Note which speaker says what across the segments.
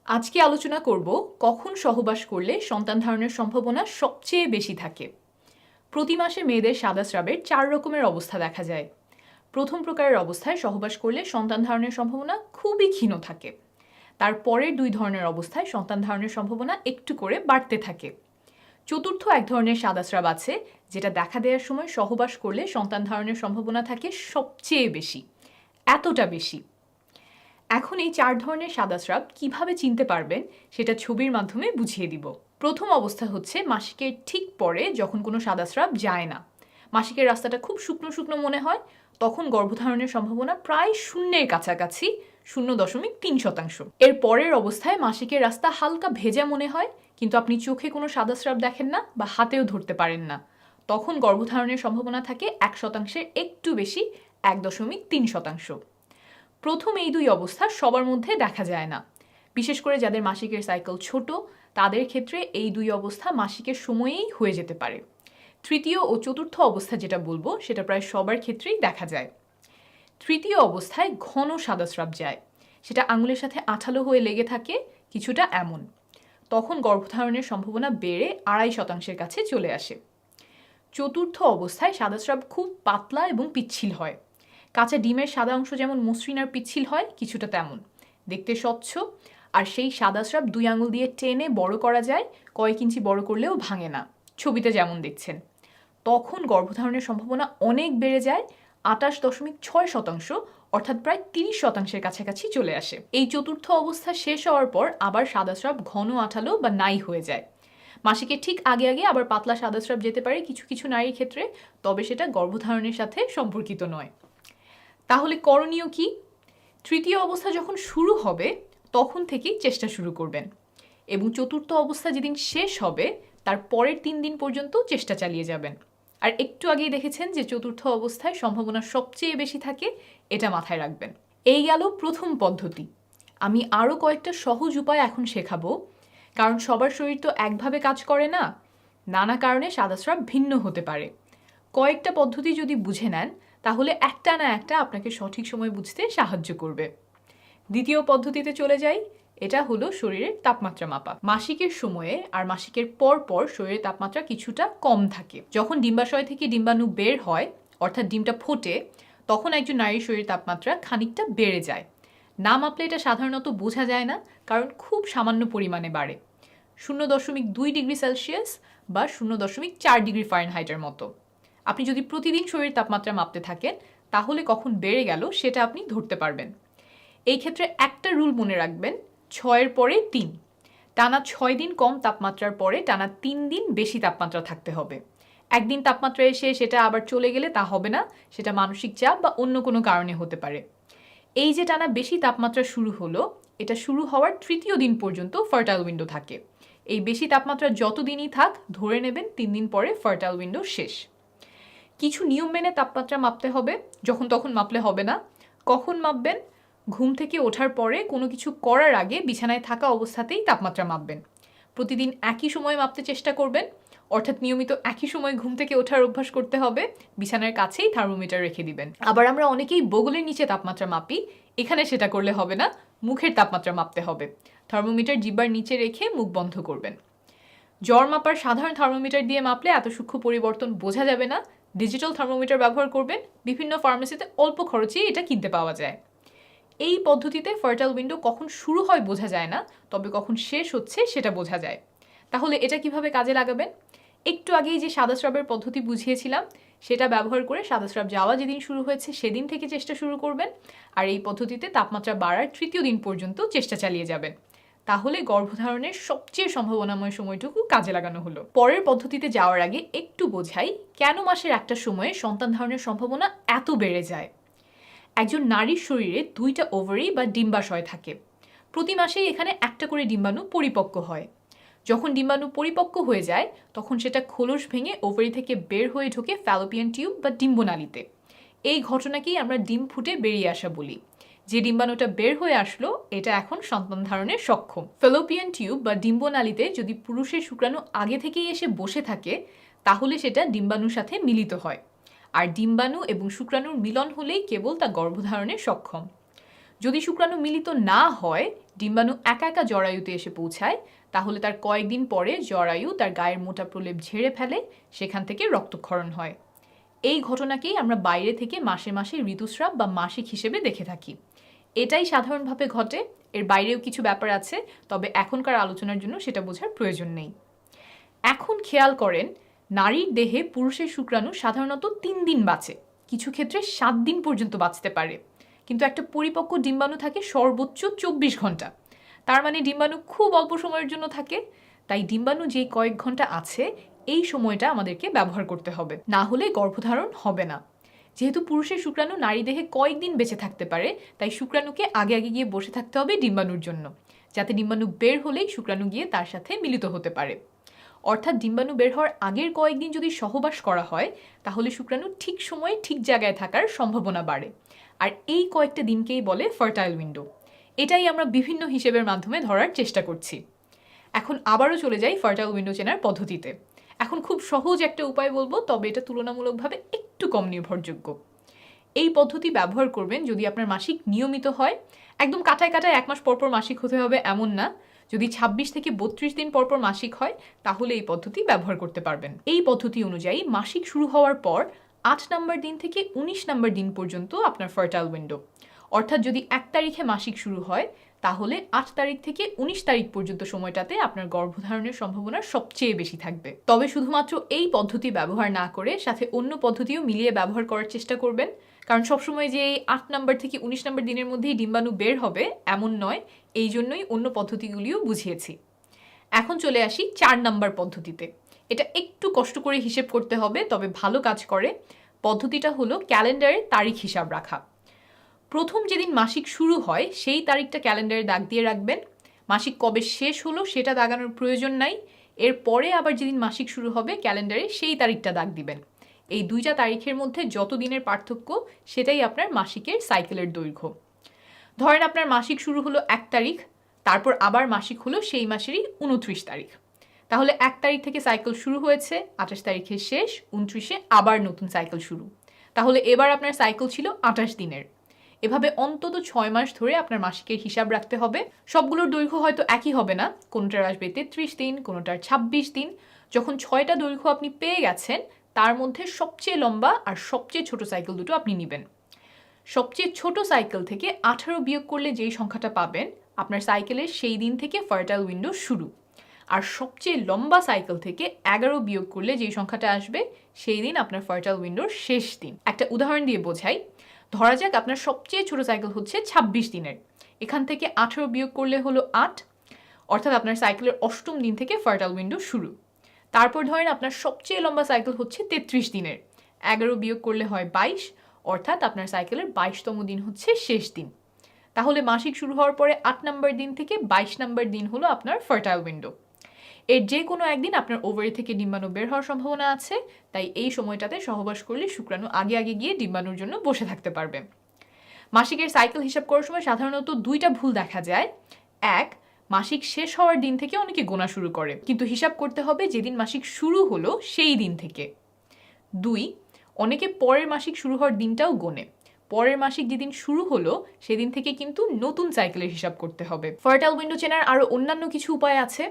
Speaker 1: আজকে আলোচনা করব কখন সহবাস করলে সন্তান ধারণের সম্ভাবনা সবচেয়ে বেশি থাকে। প্রতি মাসে মেয়েদের সাদা স্রাবের 4 রকমের অবস্থা দেখা যায়। প্রথম প্রকারের অবস্থায় সহবাস করলে সন্তান ধারণের সম্ভাবনা খুবই ক্ষীণ থাকে। তার পরের 2 ধরনের অবস্থায় সন্তান ধারণের সম্ভাবনা একটু করে বাড়তে থাকে। চতুর্থ এক ধরনের সাদা স্রাব আছে, যেটা দেখা দেওয়ার সময় সহবাস করলে সন্তান ধারণের সম্ভাবনা থাকে সবচেয়ে বেশি, এতটা বেশি। এখন এই 4 ধরনের সাদা স্রাব কিভাবে চিনতে পারবেন সেটা ছবির মাধ্যমে বুঝিয়ে দিব। প্রথম অবস্থা হচ্ছে মাসিকের ঠিক পরে যখন কোনো সাদা স্রাব যায় না, মাসিকের রাস্তাটা খুব শুকনো শুকনো মনে হয়, তখন গর্ভধারণের সম্ভাবনা প্রায় শূন্যের কাছাকাছি, 0.3%। এর পরের অবস্থায় মাসিকের রাস্তা হালকা ভেজা মনে হয়, কিন্তু আপনি চোখে কোনো সাদা স্রাব দেখেন না বা হাতেও ধরতে পারেন না, তখন গর্ভধারণের সম্ভাবনা থাকে 1%-এর একটু বেশি, 1.3%। প্রথম এই 2 অবস্থা সবার মধ্যে দেখা যায় না, বিশেষ করে যাদের মাসিকের সাইকেল ছোট, তাদের ক্ষেত্রে এই 2 অবস্থা মাসিকের সময়েই হয়ে যেতে পারে। তৃতীয় ও চতুর্থ অবস্থা যেটা বলবো সেটা প্রায় সবার ক্ষেত্রেই দেখা যায়। তৃতীয় অবস্থায় ঘন সাদা স্রাব যায়, সেটা আঙুলের সাথে আঠালো হয়ে লেগে থাকে, কিছুটা এমন। তখন গর্ভধারণের সম্ভাবনা বেড়ে 2.5%-এর কাছে চলে আসে। চতুর্থ অবস্থায় সাদা স্রাব খুব পাতলা এবং পিচ্ছিল হয়, কাঁচা ডিমের সাদা অংশ যেমন মসৃণ আর পিচ্ছিল হয়, কিছুটা তেমন দেখতে স্বচ্ছ। আর সেই সাদা স্রাব 2 আঙুল দিয়ে টেনে বড় করা যায়, কয়েক ইঞ্চি বড় করলেও ভাঙে না, ছবিতে যেমন দেখছেন। তখন গর্ভধারণের সম্ভাবনা অনেক বেড়ে যায়, 28.6%, অর্থাৎ প্রায় 30%-এর কাছাকাছি চলে আসে। এই চতুর্থ অবস্থা শেষ হওয়ার পর আবার সাদা স্রাব ঘন আঠালো বা নাই হয়ে যায়। মাসিকের ঠিক আগে আগে আবার পাতলা সাদা স্রাব যেতে পারে কিছু কিছু নারীর ক্ষেত্রে, তবে সেটা গর্ভধারণের সাথে সম্পর্কিত নয়। তাহলে করণীয় কি? তৃতীয় অবস্থা যখন শুরু হবে তখন থেকেই চেষ্টা শুরু করবেন, এবং চতুর্থ অবস্থা যেদিন শেষ হবে তার পরের 3 দিন পর্যন্ত চেষ্টা চালিয়ে যাবেন। আর একটু আগেই দেখেছেন যে চতুর্থ অবস্থায় সম্ভাবনা সবচেয়ে বেশি থাকে, এটা মাথায় রাখবেন। এই গেল প্রথম পদ্ধতি। আমি আরও কয়েকটা সহজ উপায় এখন শেখাবো, কারণ সবার শরীর তো একভাবে কাজ করে না, নানা কারণে সাদা স্রাব ভিন্ন হতে পারে। কয়েকটা পদ্ধতি যদি বুঝে নেন তাহলে একটা না একটা আপনাকে সঠিক সময় বুঝতে সাহায্য করবে। দ্বিতীয় পদ্ধতিতে চলে যাই, এটা হলো শরীরের তাপমাত্রা মাপা। মাসিকের সময়ে আর মাসিকের পর পর শরীরের তাপমাত্রা কিছুটা কম থাকে। যখন ডিম্বাশয় থেকে ডিম্বাণু বের হয়, অর্থাৎ ডিমটা ফোটে, তখন একজন নারীর শরীরের তাপমাত্রা খানিকটা বেড়ে যায়। না মাপলে এটা সাধারণত বোঝা যায় না, কারণ খুব সামান্য পরিমাণে বাড়ে, 0.2 ডিগ্রি সেলসিয়াস বা 0.4 ডিগ্রি ফারেনহাইটের মতো। আপনি যদি প্রতিদিন শরীরের তাপমাত্রা মাপতে থাকেন তাহলে কখন বেড়ে গেল সেটা আপনি ধরতে পারবেন। এই ক্ষেত্রে একটা রুল মনে রাখবেন, 6-এর পরে 3, টানা 6 দিন কম তাপমাত্রার পরে টানা 3 দিন বেশি তাপমাত্রা থাকতে হবে। একদিন তাপমাত্রা এসে সেটা আবার চলে গেলে তা হবে না, সেটা মানসিক চাপ বা অন্য কোনো কারণে হতে পারে। এই যে টানা বেশি তাপমাত্রা শুরু হলো, এটা শুরু হওয়ার তৃতীয় দিন পর্যন্ত ফার্টাইল উইন্ডো থাকে। এই বেশি তাপমাত্রা যত দিনই থাক, ধরে নেবেন 3 দিন পরে ফার্টাইল উইন্ডো শেষ। কিছু নিয়ম মেনে তাপমাত্রা মাপতে হবে, যখন তখন মাপলে হবে না। কখন মাপবেন? ঘুম থেকে ওঠার পরে কোনো কিছু করার আগে বিছানায় থাকা অবস্থাতেই তাপমাত্রা মাপবেন। প্রতিদিন একই সময় মাপতে চেষ্টা করবেন, অর্থাৎ নিয়মিত একই সময় ঘুম থেকে ওঠার অভ্যাস করতে হবে। বিছানার কাছেই থার্মোমিটার রেখে দিবেন। আবার আমরা অনেকেই বগলের নিচে তাপমাত্রা মাপি, এখানে সেটা করলে হবে না, মুখের তাপমাত্রা মাপতে হবে। থার্মোমিটার জিহ্বার নিচে রেখে মুখ বন্ধ করবেন। জ্বর মাপার সাধারণ থার্মোমিটার দিয়ে মাপলে এত সূক্ষ্ম পরিবর্তন বোঝা যাবে না, ডিজিটাল থার্মোমিটার ব্যবহার করবেন। বিভিন্ন ফার্মেসিতে অল্প খরচেই এটা কিনতে পাওয়া যায়। এই পদ্ধতিতে ফার্টাইল উইন্ডো কখন শুরু হয় বোঝা যায় না, তবে কখন শেষ হচ্ছে সেটা বোঝা যায়। তাহলে এটা কিভাবে কাজে লাগাবেন? একটু আগেই যে সাদা স্রাবের পদ্ধতি বুঝিয়েছিলাম সেটা ব্যবহার করে সাদা স্রাব যাওয়া যেদিন শুরু হয়েছে সেদিন থেকে চেষ্টা শুরু করবেন, আর এই পদ্ধতিতে তাপমাত্রা বাড়ার তৃতীয় দিন পর্যন্ত চেষ্টা চালিয়ে যাবেন। তাহলে গর্ভধারণের সবচেয়ে সম্ভাবনাময় সময়টুকু কাজে লাগানো হলো। পরের পদ্ধতিতে যাওয়ার আগে একটু বোঝাই কেন মাসের একটা সময়ে সন্তান ধারণের সম্ভাবনা এত বেড়ে যায়। একজন নারীর শরীরে 2টা ওভারি বা ডিম্বাশয় থাকে। প্রতি মাসেই এখানে একটা করে ডিম্বাণু পরিপক্ক হয়। যখন ডিম্বাণু পরিপক্ক হয়ে যায় তখন সেটা খোলস ভেঙে ওভারি থেকে বের হয়ে ঢোকে ফ্যালোপিয়ান টিউব বা ডিম্বনালীতে। এই ঘটনাকেই আমরা ডিম ফুটে বেরিয়ে আসা বলি। যে ডিম্বাণুটা বের হয়ে আসলো এটা এখন সন্তান ধারণে সক্ষম। ফ্যালোপিয়ান টিউব বা ডিম্বনালীতে যদি পুরুষের শুক্রাণু আগে থেকেই এসে বসে থাকে তাহলে সেটা ডিম্বাণুর সাথে মিলিত হয়, আর ডিম্বাণু এবং শুক্রাণুর মিলন হলেই কেবল তা গর্ভধারণে সক্ষম। যদি শুক্রাণু মিলিত না হয়, ডিম্বাণু একা একা জরায়ুতে এসে পৌঁছায়, তাহলে তার কয়েকদিন পরে জরায়ু তার গায়ের মোটা প্রলেপ ঝেড়ে ফেলে, সেখান থেকে রক্তক্ষরণ হয়। এই ঘটনাকেই আমরা বাইরে থেকে মাসে মাসে ঋতুস্রাব বা মাসিক হিসেবে দেখে থাকি। এটাই সাধারণভাবে ঘটে, এর বাইরেও কিছু ব্যাপার আছে, তবে এখনকার আলোচনার জন্য সেটা বোঝার প্রয়োজন নেই। এখন খেয়াল করেন, নারীর দেহে পুরুষের শুক্রাণু সাধারণত 3 দিন বাঁচে, কিছু ক্ষেত্রে 7 দিন পর্যন্ত বাঁচতে পারে, কিন্তু একটা পরিপক্ক ডিম্বাণু থাকে সর্বোচ্চ 24 ঘন্টা। তার মানে ডিম্বাণু খুব অল্প সময়ের জন্য থাকে। তাই ডিম্বাণু যে কয়েক ঘন্টা আছে, এই সময়টা আমাদেরকে ব্যবহার করতে হবে, না হলে গর্ভধারণ হবে না। যেহেতু পুরুষের শুক্রাণু নারী দেহে কয়েকদিন বেঁচে থাকতে পারে, তাই শুক্রাণুকে আগে আগে গিয়ে বসে থাকতে হবে ডিম্বাণুর জন্য, যাতে ডিম্বাণু বের হলেই শুক্রাণু গিয়ে তার সাথে মিলিত হতে পারে। অর্থাৎ ডিম্বাণু বের হওয়ার আগের কয়েকদিন যদি সহবাস করা হয়, তাহলে শুক্রাণু ঠিক সময়ে ঠিক জায়গায় থাকার সম্ভাবনা বাড়ে। আর এই কয়েকটা দিনকেই বলে ফার্টাইল উইন্ডো। এটাই আমরা বিভিন্ন হিসেবের মাধ্যমে ধরার চেষ্টা করছি। এখন আবারও চলে যাই ফার্টাইল উইন্ডো চেনার পদ্ধতিতে। এখন খুব সহজ একটা উপায় বলবো, তবে এটা তুলনামূলকভাবে একটু কম নির্ভরযোগ্য। এই পদ্ধতি ব্যবহার করবেন যদি আপনার মাসিক নিয়মিত হয়। একদম কাটায় কাটায় 1 মাস পরপর মাসিক হতে হবে এমন না। যদি 26 থেকে 32 দিন পরপর মাসিক হয়, তাহলে এই পদ্ধতি ব্যবহার করতে পারবেন। এই পদ্ধতি অনুযায়ী মাসিক শুরু হওয়ার পর 8 নম্বর দিন থেকে 19 নম্বর দিন পর্যন্ত আপনার ফার্টাইল উইন্ডো। অর্থাৎ যদি 1 তারিখে মাসিক শুরু হয়, তাহলে 8 তারিখ থেকে 19 তারিখ পর্যন্ত সময়টাতে আপনার গর্ভধারণের সম্ভাবনা সবচেয়ে বেশি থাকবে। তবে শুধুমাত্র এই পদ্ধতি ব্যবহার না করে সাথে অন্য পদ্ধতিও মিলিয়ে ব্যবহার করার চেষ্টা করবেন, কারণ সবসময় যে এই 8 নম্বর থেকে 19 নম্বর দিনের মধ্যেই ডিম্বাণু বের হবে এমন নয়, এই জন্যই অন্য পদ্ধতিগুলিও বুঝিয়েছি। এখন চলে আসি 4 নম্বর পদ্ধতিতে। এটা একটু কষ্ট করে হিসেব করতে হবে, তবে ভালো কাজ করে। পদ্ধতিটা হলো ক্যালেন্ডারে তারিখ হিসাব রাখা। প্রথম যেদিন মাসিক শুরু হয় সেই তারিখটা ক্যালেন্ডারে দাগ দিয়ে রাখবেন। মাসিক কবে শেষ হলো সেটা দাগানোর প্রয়োজন নাই। এরপরে আবার যেদিন মাসিক শুরু হবে ক্যালেন্ডারে সেই তারিখটা দাগ দিবেন। এই দুইটা তারিখের মধ্যে যত দিনের পার্থক্য, সেটাই আপনার মাসিকের সাইকেলের দৈর্ঘ্য। ধরেন আপনার মাসিক শুরু হলো 1 তারিখ, তারপর আবার মাসিক হলো সেই মাসেরই 29 তারিখ। তাহলে 1 তারিখ থেকে সাইকেল শুরু হয়েছে, 28 তারিখে শেষ, 29-এ আবার নতুন সাইকেল শুরু। তাহলে এবার আপনার সাইকেল ছিল 28 দিনের। এভাবে অন্তত 6 মাস ধরে আপনার মাসিকের হিসাব রাখতে হবে। সবগুলোর দৈর্ঘ্য হয়তো একই হবে না, কোনোটার আসবে 33 দিন, কোনোটার 26 দিন। যখন 6টা দৈর্ঘ্য আপনি পেয়ে গেছেন, তার মধ্যে সবচেয়ে লম্বা আর সবচেয়ে ছোট সাইকেল দুটো আপনি নেবেন। সবচেয়ে ছোট সাইকেল থেকে 18 বিয়োগ করলে যেই সংখ্যাটা পাবেন, আপনার সাইকেলের সেই দিন থেকে ফার্টাইল উইন্ডো শুরু। আর সবচেয়ে লম্বা সাইকেল থেকে 11 বিয়োগ করলে যেই সংখ্যাটা আসবে, সেই দিন আপনার ফার্টাইল উইন্ডোর শেষ দিন। একটা উদাহরণ দিয়ে বোঝাই। ধরা যাক আপনার সবচেয়ে ছোট সাইকেল হচ্ছে 26 দিনের। এখান থেকে 18 বিয়োগ করলে হলো 8, অর্থাৎ আপনার সাইকেলের 8ম দিন থেকে ফার্টাইল উইন্ডো শুরু। তারপর ধরেন আপনার সবচেয়ে লম্বা সাইকেল হচ্ছে 33 দিনের। 11 বিয়োগ করলে হয় 22, অর্থাৎ আপনার সাইকেলের 22তম দিন হচ্ছে শেষ দিন। তাহলে মাসিক শুরু হওয়ার পরে 8 নম্বর দিন থেকে 22 নম্বর দিন হলো আপনার ফার্টাইল উইন্ডো। এর যে কোনো একদিন আপনার ওভারি থেকে ডিম্বাণু বের হওয়ার সম্ভাবনা আছে, তাই এই সময়টাতে সহবাস করলে শুক্রাণু আগে আগে গিয়ে ডিম্বাণুর জন্য বসে থাকতে পারবে। মাসিকের সাইকেল হিসাব করার সময় সাধারণত 2টা ভুল দেখা যায়। 1, মাসিক শেষ হওয়ার দিন থেকে অনেকে গোনা শুরু করে, কিন্তু হিসাব করতে হবে যেদিন মাসিক শুরু হলো সেই দিন থেকে। 2, অনেকে পরের মাসিক শুরু হওয়ার দিনটাও গোনে। পরের মাসিক যেদিন শুরু হলো সেদিন থেকে কিন্তু নতুন সাইকেলের হিসাব করতে হবে। ফার্টাইল উইন্ডো চেনার আরও অন্যান্য কিছু উপায় আছে।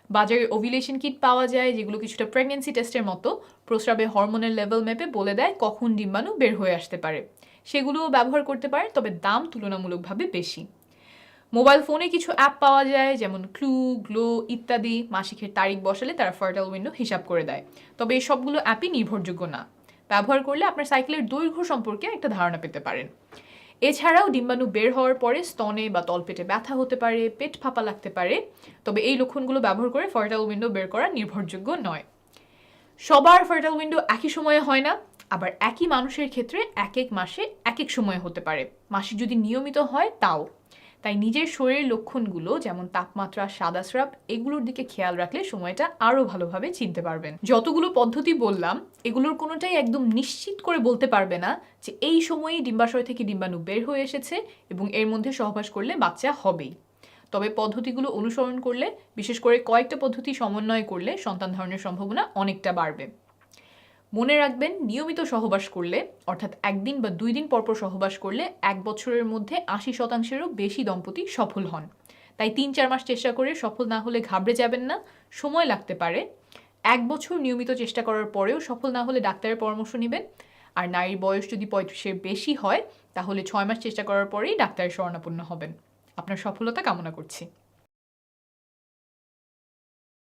Speaker 1: বাজারে ওভিলেশন কিট পাওয়া যায়, যেগুলো কিছুটা প্রেগনেন্সি টেস্টের মতো প্রস্রাবে হরমোনের লেভেল মেপে বলে দেয় কখন ডিম্বাণু বের হয়ে আসতে পারে। সেগুলোও ব্যবহার করতে পারেন, তবে দাম তুলনামূলকভাবে বেশি। মোবাইল ফোনে কিছু অ্যাপ পাওয়া যায়, যেমন ক্লু, গ্লো ইত্যাদি। মাসিকের তারিখ বসালে তারা ফার্টাইল উইন্ডো হিসাব করে দেয়, তবে এই সবগুলো অ্যাপই নির্ভরযোগ্য না। ব্যবহার করলে আপনার সাইকেলের দৈর্ঘ্য সম্পর্কে একটা ধারণা পেতে পারেন। এছাড়াও ডিম্বাণু বের হওয়ার পরে স্তনে বা তলপেটে ব্যথা হতে পারে, পেট ফাঁপা লাগতে পারে, তবে এই লক্ষণগুলো ব্যবহার করে ফার্টাইল উইন্ডো বের করা নির্ভরযোগ্য নয়। সবার ফার্টাইল উইন্ডো একই সময়ে হয় না, আবার একই মানুষের ক্ষেত্রে এক এক মাসে এক এক সময়ে হতে পারে। মাসিক যদি নিয়মিত হয় তাও। তাই নিজের শরীরের লক্ষণগুলো যেমন তাপমাত্রা, সাদাস্রাব, এগুলোর দিকে খেয়াল রাখলে সময়টা আরও ভালোভাবে চিনতে পারবেন। যতগুলো পদ্ধতি বললাম, এগুলোর কোনোটাই একদম নিশ্চিত করে বলতে পারবে না যে এই সময়েই ডিম্বাশয় থেকে ডিম্বাণু বের হয়ে এসেছে এবং এর মধ্যে সহবাস করলে বাচ্চা হবেই। তবে পদ্ধতিগুলো অনুসরণ করলে, বিশেষ করে কয়েকটা পদ্ধতি সমন্বয় করলে সন্তান ধারণের সম্ভাবনা অনেকটা বাড়বে। মনে রাখবেন, নিয়মিত সহবাস করলে, অর্থাৎ 1 দিন বা 2 দিন পরপর সহবাস করলে 1 বছরের মধ্যে 80%-এরও বেশি দম্পতি সফল হন। তাই ৩-৪ মাস চেষ্টা করে সফল না হলে ঘাবড়ে যাবেন না, সময় লাগতে পারে। ১ বছর নিয়মিত চেষ্টা করার পরেও সফল না হলে ডাক্তারের পরামর্শ নিবেন। আর নারীর বয়স যদি ৩৫-এর বেশি হয় তাহলে ৬ মাস চেষ্টা করার পরেই ডাক্তারের শরণাপন্ন হবেন। আপনার সফলতা কামনা করছি।